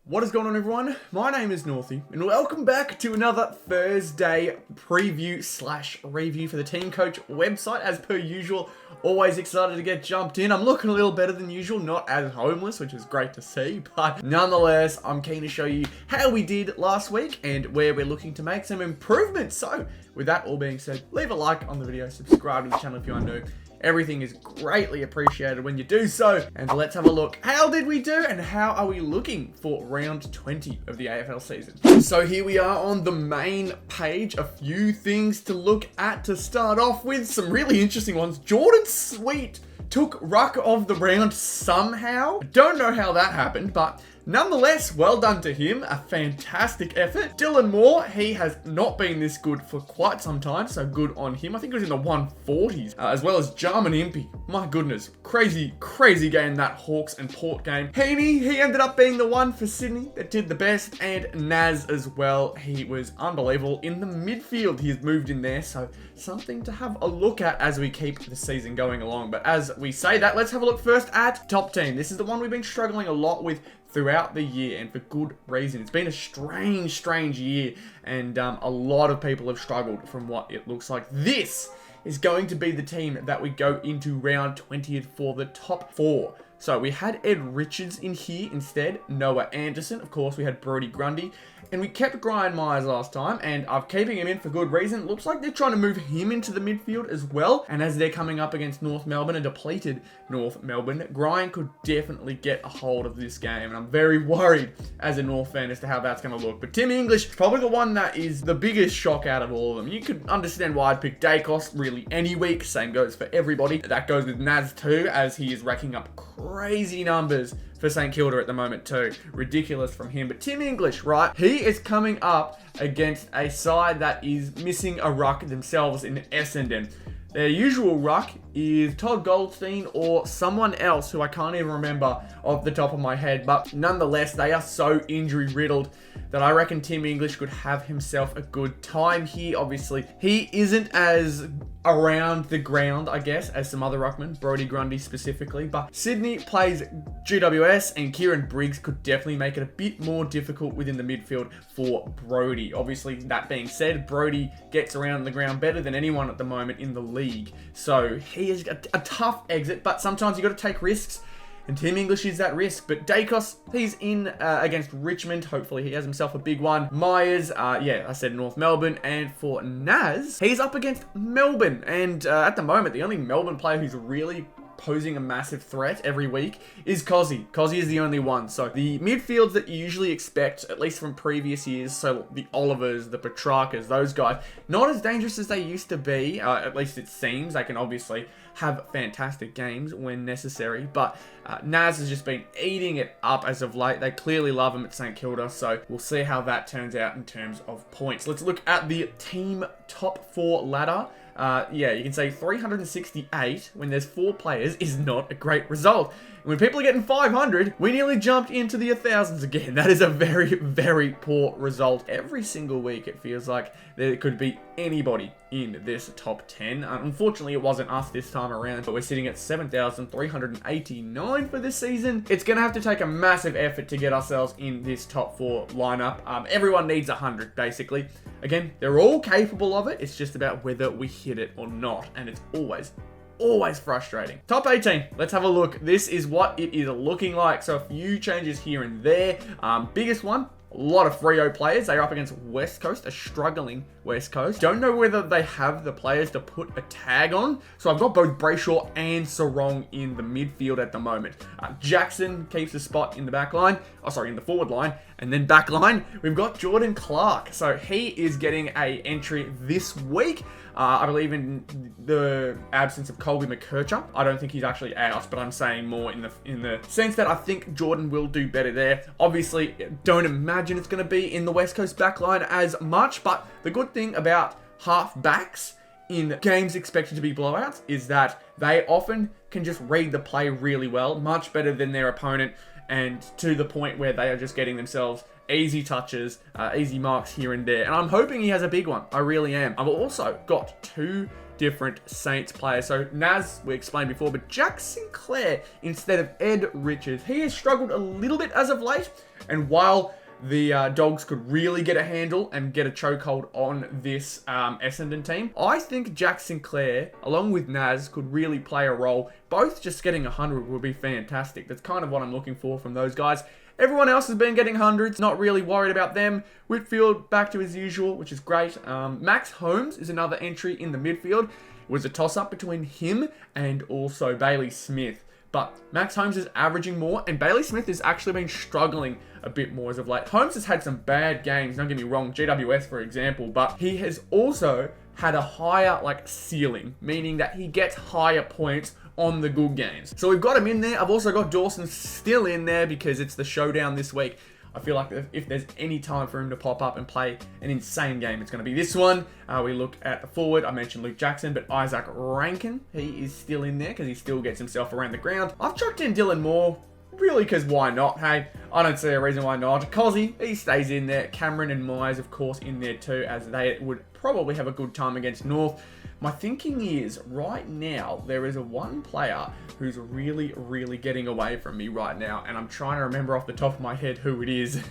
What is going on, everyone? My name is Northy, and welcome back to another Thursday preview/review for the Teamcoach website. As per usual, always excited to get jumped in. I'm looking a little better than usual, not as homeless, which is great to see, but nonetheless, I'm keen to show you how we did last week and where we're looking to make some improvements. So, with that all being said, leave a like on the video, subscribe to the channel if you are new. Everything is greatly appreciated when you do so. And let's have a look. How did we do and how are we looking for round 20 of the AFL season? So here we are on the main page. A few things to look at to start off with. Some really interesting ones. Jordan Sweet took ruck of the round somehow. I don't know how that happened, but nonetheless, well done to him. A fantastic effort. Dylan Moore, he has not been this good for quite some time, so good on him. I think it was in the 140s, as well as Jarman Impey. My goodness, crazy game, that Hawks and Port game. Heaney, he ended up being the one for Sydney that did the best, and Naz as well. He was unbelievable in the midfield. He's moved in there, so something to have a look at as we keep the season going along. But as we say that, let's have a look first at top team. This is the one we've been struggling a lot with throughout the year, and for good reason. It's been a strange year, and a lot of people have struggled from what it looks like. This is going to be the team that we go into round 20 for the top 4. So we had Ed Richards in here instead, Noah Anderson, of course we had Brodie Grundy, and we kept Brian Myers last time, and I'm keeping him in for good reason. Looks like they're trying to move him into the midfield as well, and as they're coming up against North Melbourne, a depleted North Melbourne, Brian could definitely get a hold of this game, and I'm very worried as a North fan as to how that's going to look. But Tim English, probably the one that is the biggest shock out of all of them. You could understand why I'd pick Dacos really any week, same goes for everybody. That goes with Naz too, as he is racking up crazy numbers for St Kilda at the moment too. Ridiculous from him. But Tim English, right? He is coming up against a side that is missing a ruck themselves in Essendon. Their usual ruck is Todd Goldstein or someone else who I can't even remember off the top of my head. But nonetheless, they are so injury riddled that I reckon Tim English could have himself a good time here. Obviously, he isn't as around the ground, I guess, as some other ruckmen, Brodie Grundy specifically. But Sydney plays GWS, and Kieran Briggs could definitely make it a bit more difficult within the midfield for Brodie. Obviously, that being said, Brodie gets around the ground better than anyone at the moment in the league. So he is a tough exit, but sometimes you got to take risks. And Tim English is that risk. But Dacos, he's in against Richmond. Hopefully he has himself a big one. Myers, yeah, I said North Melbourne. And for Naz, he's up against Melbourne. And at the moment, the only Melbourne player who's really posing a massive threat every week is Cozzy. Cozzy is the only one. So the midfields that you usually expect, at least from previous years, so the Olivers, the Petrarcas, those guys, not as dangerous as they used to be, at least it seems. They can obviously have fantastic games when necessary, but Naz has just been eating it up as of late. They clearly love him at St Kilda, so we'll see how that turns out in terms of points. Let's look at the team top 4 ladder. Yeah, you can say 368 when there's 4 players is not a great result. When people are getting 500, we nearly jumped into the 1000s again. That is a very poor result. Every single week, it feels like there could be anybody in this top 10. Unfortunately, it wasn't us this time around, but we're sitting at 7,389 for this season. It's going to have to take a massive effort to get ourselves in this top 4 lineup. Everyone needs 100, basically. Again, they're all capable of it. It's just about whether we hit it or not, and it's always frustrating. Top 18, let's have a look. This is what it is looking like. So a few changes here and there. Biggest one, a lot of Freo players. They're up against West Coast, a struggling West Coast. Don't know whether they have the players to put a tag on. So I've got both Brayshaw and Sarong in the midfield at the moment. Jackson keeps a spot in the back line. Oh, sorry, in the forward line. And then back line, we've got Jordan Clark. So he is getting a entry this week. I believe in the absence of Colby McKercher. I don't think he's actually out, but I'm saying more in the sense that I think Jordan will do better there. Obviously, don't imagine it's going to be in the West Coast backline as much, but the good thing about half backs in games expected to be blowouts is that they often can just read the play really well, much better than their opponent, and to the point where they are just getting themselves easy touches, easy marks here and there. And I'm hoping he has a big one. I really am. I've also got 2 different Saints players. So Naz, we explained before, but Jack Sinclair instead of Ed Richards. He has struggled a little bit as of late. And while the Dogs could really get a handle and get a chokehold on this Essendon team, I think Jack Sinclair, along with Naz, could really play a role. Both just getting 100 would be fantastic. That's kind of what I'm looking for from those guys. Everyone else has been getting hundreds, not really worried about them. Whitfield back to his usual, which is great. Max Holmes is another entry in the midfield. It was a toss-up between him and also Bailey Smith. But Max Holmes is averaging more, and Bailey Smith has actually been struggling a bit more as of late. Holmes has had some bad games, don't get me wrong, GWS for example, but he has also had a higher ceiling, meaning that he gets higher points on the good games. So we've got him in there. I've also got Dawson still in there because it's the showdown this week. I feel like if there's any time for him to pop up and play an insane game, it's going to be this one. We look at the forward. I mentioned Luke Jackson, but Isaac Rankin, he is still in there because he still gets himself around the ground. I've chucked in Dylan Moore, really because why not? Hey, I don't see a reason why not. Cozzy, he stays in there. Cameron and Myers, of course, in there too, as they would probably have a good time against North. My thinking is, right now, there is one player who's really, really getting away from me right now, and I'm trying to remember off the top of my head who it is.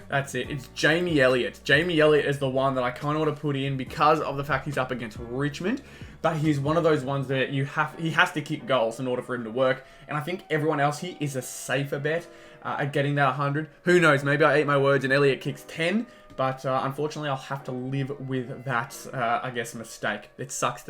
That's it. It's Jamie Elliott. Jamie Elliott is the one that I kind of want to put in because of the fact he's up against Richmond, but he's one of those ones that he has to kick goals in order for him to work, and I think everyone else here is a safer bet at getting that 100. Who knows? Maybe I eat my words and Elliott kicks 10. But unfortunately, I'll have to live with that, I guess, mistake. It sucks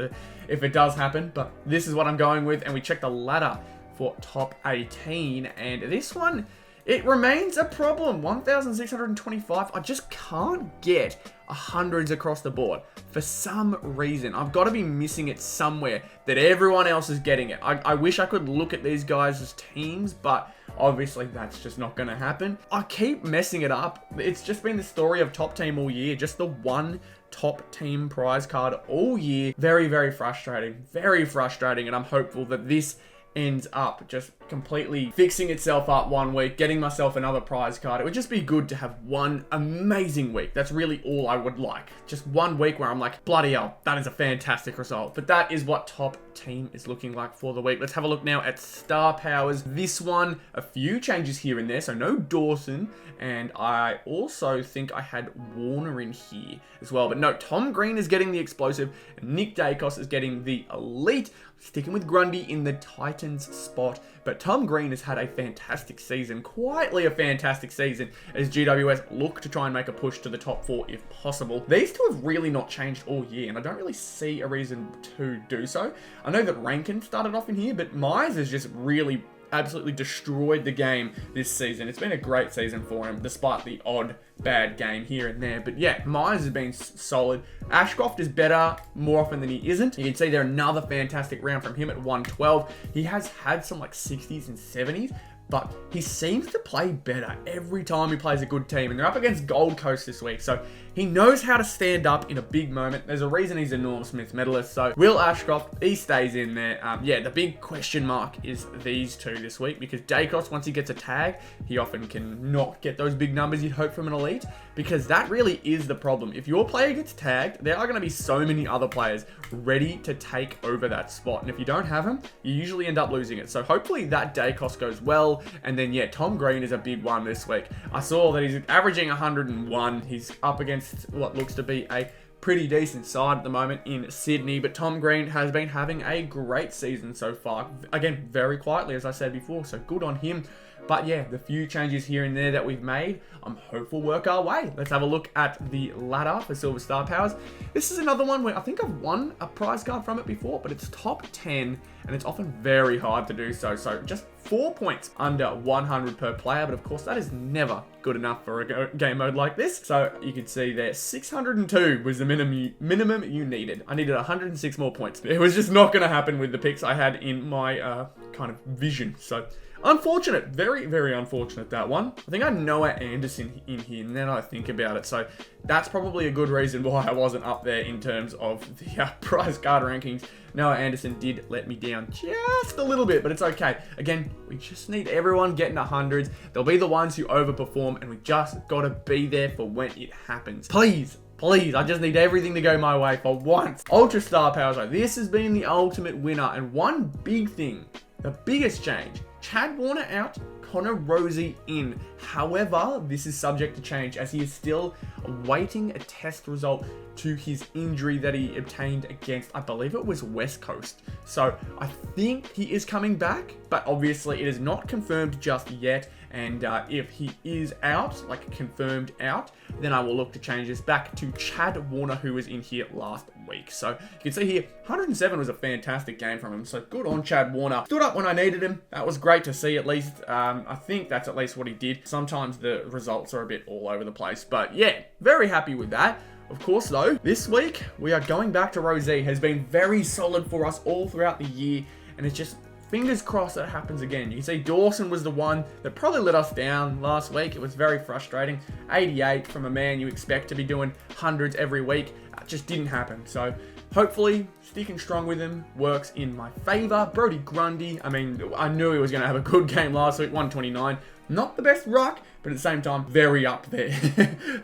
if it does happen, but this is what I'm going with. And we check the ladder for top 18. And this one, it remains a problem. 1,625. I just can't get hundreds across the board. For some reason, I've got to be missing it somewhere that everyone else is getting it. I wish I could look at these guys as teams, but obviously that's just not going to happen. I keep messing it up. It's just been the story of top team all year. Just the one top team prize card all year. Very, very frustrating. Very frustrating. And I'm hopeful that this ends up just completely fixing itself up one week, getting myself another prize card. It would just be good to have one amazing week. That's really all I would like. Just one week where I'm like, bloody hell, that is a fantastic result. But that is what top team is looking like for the week. Let's have a look now at star powers. This one, a few changes here and there. So no Dawson. And I also think I had Warner in here as well. But no, Tom Green is getting the explosive. Nick Dacos is getting the elite. Sticking with Grundy in the Titans spot. But Tom Green has had a fantastic season. Quietly a fantastic season as GWS look to try and make a push to the top 4 if possible. These two have really not changed all year, and I don't really see a reason to do so. I know that Rankin started off in here, but Myers has just really absolutely destroyed the game this season. It's been a great season for him, despite the odd bad game here and there. But yeah, Myers has been solid. Ashcroft is better more often than he isn't. You can see there another fantastic round from him at 112. He has had some 60s and 70s, but he seems to play better every time he plays a good team. And they're up against Gold Coast this week, so he knows how to stand up in a big moment. There's a reason he's a Norm Smith medalist. So Will Ashcroft, he stays in there. Yeah, the big question mark is these two this week, because Dacos, once he gets a tag, he often can not get those big numbers you'd hope from an elite, because that really is the problem. If your player gets tagged, there are going to be so many other players ready to take over that spot. And if you don't have him, you usually end up losing it. So hopefully that Dacos goes well. And then, yeah, Tom Green is a big one this week. I saw that he's averaging 101. He's up against what looks to be a pretty decent side at the moment in Sydney, but Tom Green has been having a great season so far. Again, very quietly, as I said before, so good on him. But yeah, the few changes here and there that we've made, I'm hopeful work our way. Let's have a look at the ladder for Silver Star Powers. This is another one where I think I've won a prize card from it before, but it's top 10, and it's often very hard to do so. So just 4 points under 100 per player, but of course that is never good enough for a game mode like this. So you can see there, 602 was the minimum you needed. I needed 106 more points. It was just not going to happen with the picks I had in my kind of vision. So unfortunate, very, very unfortunate, that one. I think I had Noah Anderson in here, and then I think about it. So that's probably a good reason why I wasn't up there in terms of the prize card rankings. Noah Anderson did let me down just a little bit, but it's okay. Again, we just need everyone getting 100s. They'll be the ones who overperform, and we just got to be there for when it happens. Please, I just need everything to go my way for once. Ultra Star Powers, this has been the ultimate winner, and one big thing, the biggest change, Chad Warner out, Connor Rosie in. However, this is subject to change as he is still awaiting a test result to his injury that he obtained against, I believe it was West Coast. So I think he is coming back, but obviously it is not confirmed just yet. And if he is out, like confirmed out, then I will look to change this back to Chad Warner, who was in here last week. So you can see here, 107 was a fantastic game from him. So good on Chad Warner. Stood up when I needed him. That was great to see at least. I think that's at least what he did. Sometimes the results are a bit all over the place. But yeah, very happy with that. Of course, though, this week we are going back to Rosie. Has been very solid for us all throughout the year. And it's just fingers crossed that happens again. You can see Dawson was the one that probably let us down last week. It was very frustrating. 88 from a man you expect to be doing hundreds every week. Just didn't happen. So hopefully sticking strong with him works in my favor. Brody Grundy, I mean, I knew he was going to have a good game last week, 129. Not the best ruck, but at the same time, very up there.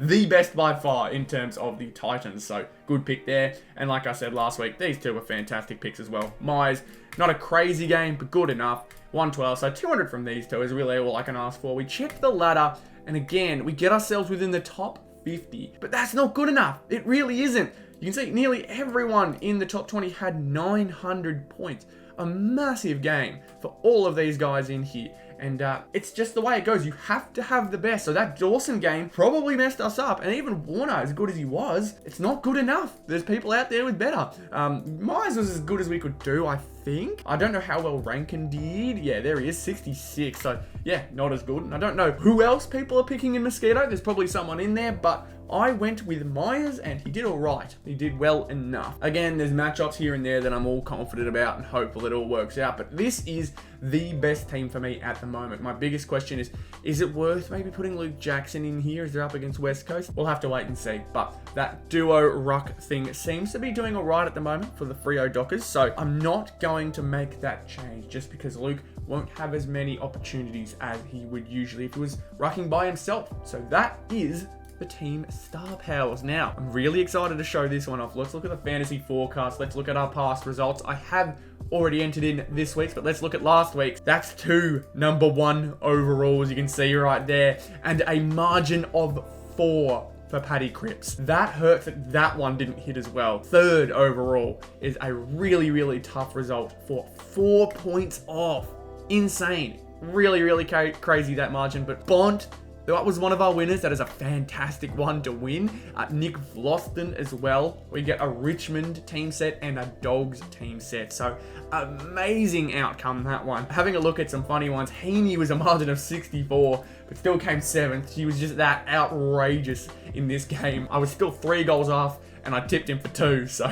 The best by far in terms of the Titans. So good pick there. And like I said last week, these two were fantastic picks as well. Myers, not a crazy game, but good enough. 112. So 200 from these two is really all I can ask for. We checked the ladder, and again, we get ourselves within the top 50. But that's not good enough. It really isn't. You can see nearly everyone in the top 20 had 900 points. A massive game for all of these guys in here. And it's just the way it goes. You have to have the best. So that Dawson game probably messed us up. And even Warner, as good as he was, it's not good enough. There's people out there with better. Myers was as good as we could do, I think. I don't know how well Rankin did. Yeah, there he is, 66. So yeah, not as good. And I don't know who else people are picking in Mosquito. There's probably someone in there, but I went with Myers and he did all right. He did well enough. Again, there's matchups here and there that I'm all confident about and hopeful it all works out. But this is the best team for me at the moment. My biggest question is it worth maybe putting Luke Jackson in here as they're up against West Coast? We'll have to wait and see. But that duo ruck thing seems to be doing all right at the moment for the Freo Dockers. So I'm not going to make that change just because Luke won't have as many opportunities as he would usually if he was rucking by himself. So that is the team star powers. Now, I'm really excited to show this one off. Let's look at the fantasy forecast. Let's look at our past results. I have already entered in this week's, but let's look at last week's. That's 2 number 1 overalls, you can see right there, and a margin of 4 for Paddy Cripps. That hurts that that one didn't hit as well. 3rd overall is a really, really tough result for 4 points off. Insane. Really, really crazy, that margin, but Bont, that was one of our winners. That is a fantastic one to win. Nick Vloston as well. We get a Richmond team set and a Dogs team set. So amazing outcome, that one. Having a look at some funny ones. Heaney was a margin of 64, but still came 7th. He was just that outrageous in this game. I was still 3 goals off, and I tipped him for 2, so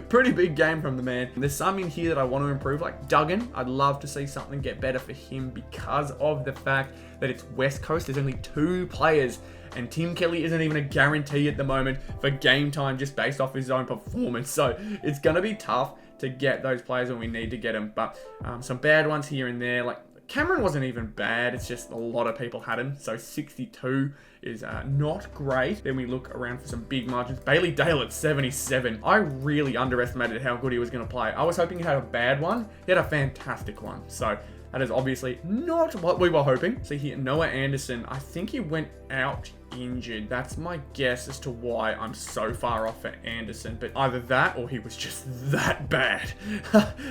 pretty big game from the man. There's some in here that I want to improve, like Duggan. I'd love to see something get better for him because of the fact that it's West Coast. There's only 2 players, and Tim Kelly isn't even a guarantee at the moment for game time just based off his own performance. So it's going to be tough to get those players when we need to get them. But some bad ones here and there, like Cameron wasn't even bad. It's just a lot of people had him. So 62 is not great. Then we look around for some big margins. Bailey Dale at 77. I really underestimated how good he was going to play. I was hoping he had a bad one. He had a fantastic one. So that is obviously not what we were hoping. See here, Noah Anderson. I think he went out injured. That's my guess as to why I'm so far off for Anderson. But either that or he was just that bad.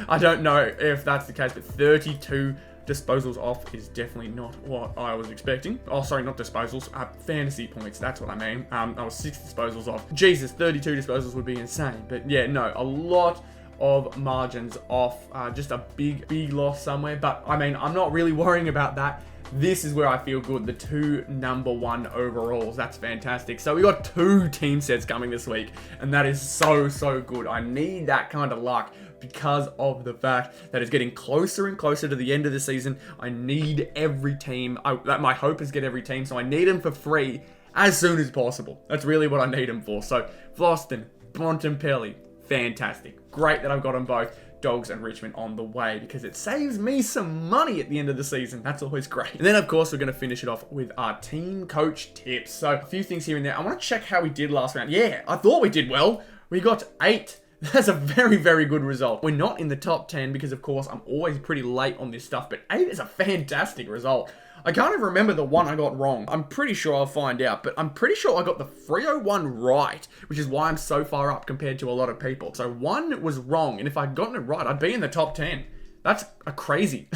I don't know if that's the case, but 32 disposals off is definitely not what I was expecting. Oh, sorry, not disposals, fantasy points, that's what I mean. I was 6 disposals off. Jesus, 32 disposals would be insane. But yeah, no, a lot of margins off. Just a big loss somewhere. But I mean, I'm not really worrying about that. This is where I feel good. The 2 number 1 overalls. That's fantastic. So we got 2 team sets coming this week, and that is so good. I need that kind of luck because of the fact that it's getting closer and closer to the end of the season. I need every team. My hope is get every team, so I need them for free as soon as possible. That's really what I need them for. So Floston, Bontempelli, fantastic. Great that I've got them both. Dogs and Richmond on the way because it saves me some money at the end of the season. That's always great. And then, of course, we're going to finish it off with our team coach tips. So a few things here and there. I want to check how we did last round. Yeah, I thought we did well. We got 8. That's a very good result. We're not in the top 10 because, of course, I'm always pretty late on this stuff, but 8 is a fantastic result. I can't even remember the one I got wrong. I'm pretty sure I'll find out, but I'm pretty sure I got the 301 right, which is why I'm so far up compared to a lot of people. So one was wrong, and if I'd gotten it right, I'd be in the top 10. That's a crazy.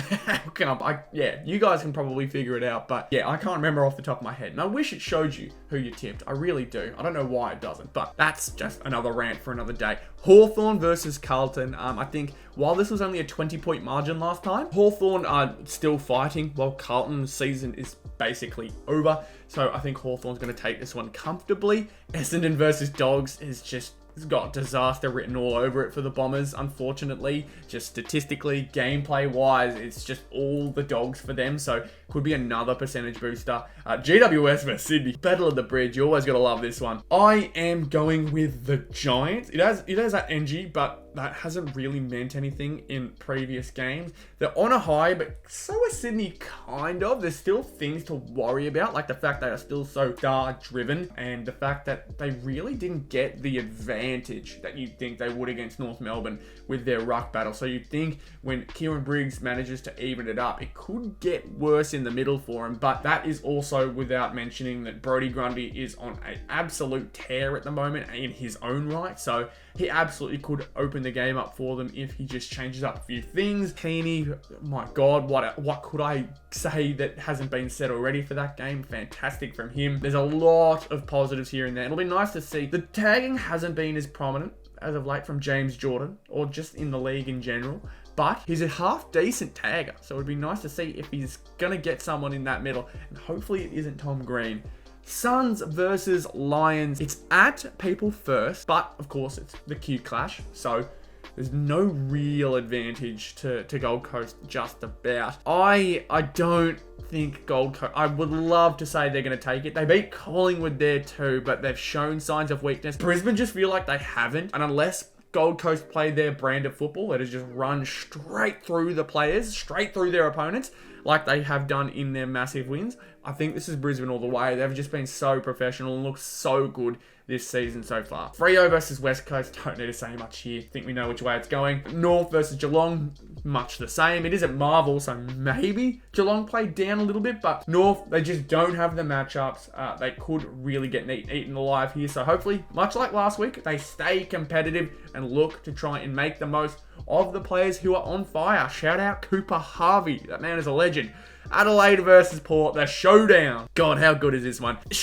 Yeah, you guys can probably figure it out, but yeah, I can't remember off the top of my head. And I wish it showed you who you tipped. I really do. I don't know why it doesn't, but that's just another rant for another day. Hawthorn versus Carlton. I think while this was only a 20-point margin last time, Hawthorn are still fighting while Carlton's season is basically over. So I think Hawthorn's going to take this one comfortably. Essendon versus Dogs is just... it's got disaster written all over it for the Bombers, unfortunately. Just statistically, gameplay-wise, it's just all the Dogs for them, so could be another percentage booster. GWS versus Sydney. Battle of the Bridge. You always got to love this one. I am going with the Giants. It has that NG, but that hasn't really meant anything in previous games. They're on a high, but so is Sydney, kind of. There's still things to worry about, like the fact they are still so star-driven, and the fact that they really didn't get the advantage that you'd think they would against North Melbourne with their ruck battle. So you'd think when Kieran Briggs manages to even it up, it could get worse in the middle for him, but that is also without mentioning that Brodie Grundy is on an absolute tear at the moment in his own right, so he absolutely could open the game up for them if he just changes up a few things. Heaney, my God, what could I say that hasn't been said already for that game? Fantastic from him. There's a lot of positives here and there. It'll be nice to see. The tagging hasn't been as prominent as of late from James Jordan, or just in the league in general, but he's a half-decent tagger, so it'd be nice to see if he's going to get someone in that middle, and hopefully it isn't Tom Green. Suns versus Lions. It's at People First, but of course it's the Q Clash, so there's no real advantage to Gold Coast just about. I don't think Gold Coast... I would love to say they're going to take it. They beat Collingwood there too, but they've shown signs of weakness. Brisbane just feel like they haven't, and unless Gold Coast play their brand of football that is just run straight through the players, straight through their opponents, like they have done in their massive wins, I think this is Brisbane all the way. They've just been so professional and look so good this season so far. Freo versus West Coast, don't need to say much here. I think we know which way it's going. North versus Geelong, much the same. It is at Marvel, so maybe Geelong played down a little bit, but North, they just don't have the matchups. They could really get eaten alive here, so hopefully, much like last week, they stay competitive and look to try and make the most of the players who are on fire. Shout out Cooper Harvey. That man is a legend. Adelaide versus Port, the showdown. God, how good is this one? The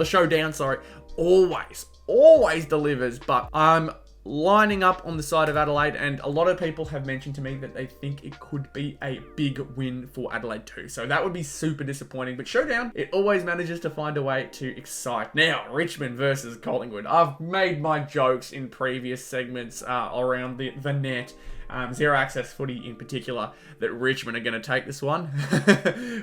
showdown, sorry. Always delivers, but I'm lining up on the side of Adelaide, and a lot of people have mentioned to me that they think it could be a big win for Adelaide too. So that would be super disappointing, but showdown, it always manages to find a way to excite. Now, Richmond versus Collingwood. I've made my jokes in previous segments around the net. Zero Access Footy in particular, that Richmond are going to take this one.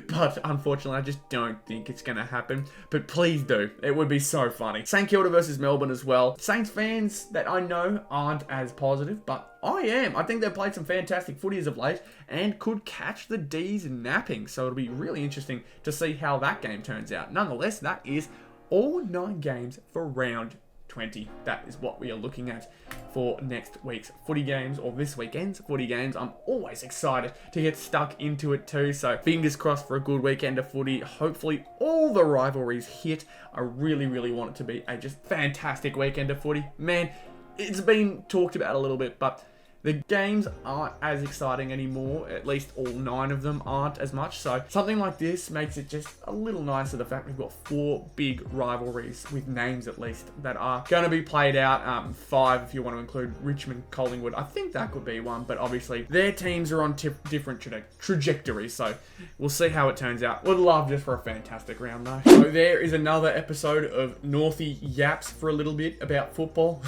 But unfortunately, I just don't think it's going to happen. But please do. It would be so funny. St Kilda versus Melbourne as well. Saints fans that I know aren't as positive, but I am. I think they've played some fantastic footy as of late and could catch the D's napping. So it'll be really interesting to see how that game turns out. Nonetheless, that is all 9 games for round 20. That is what we are looking at for next week's footy games, or this weekend's footy games. I'm always excited to get stuck into it too, so fingers crossed for a good weekend of footy. Hopefully all the rivalries hit. I really want it to be a just fantastic weekend of footy. Man, it's been talked about a little bit, but the games aren't as exciting anymore. At least all 9 of them aren't as much. So something like this makes it just a little nicer. The fact we've got 4 big rivalries with names at least that are going to be played out. 5 if you want to include Richmond, Collingwood. I think that could be one, but obviously their teams are on different trajectories. So we'll see how it turns out. Would love just for a fantastic round though. So there is another episode of Northy Yaps for a little bit about football.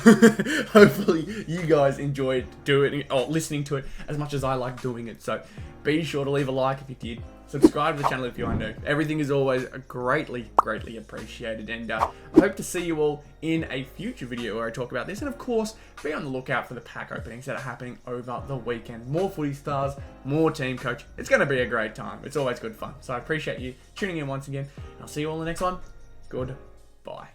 Hopefully you guys enjoyed doing or listening to it as much as I like doing it. So be sure to leave a like if you did. Subscribe to the channel if you are new. Everything is always greatly appreciated. And I hope to see you all in a future video where I talk about this. And of course, be on the lookout for the pack openings that are happening over the weekend. More footy stars, more team coach. It's going to be a great time. It's always good fun. So I appreciate you tuning in once again. And I'll see you all in the next one. Goodbye.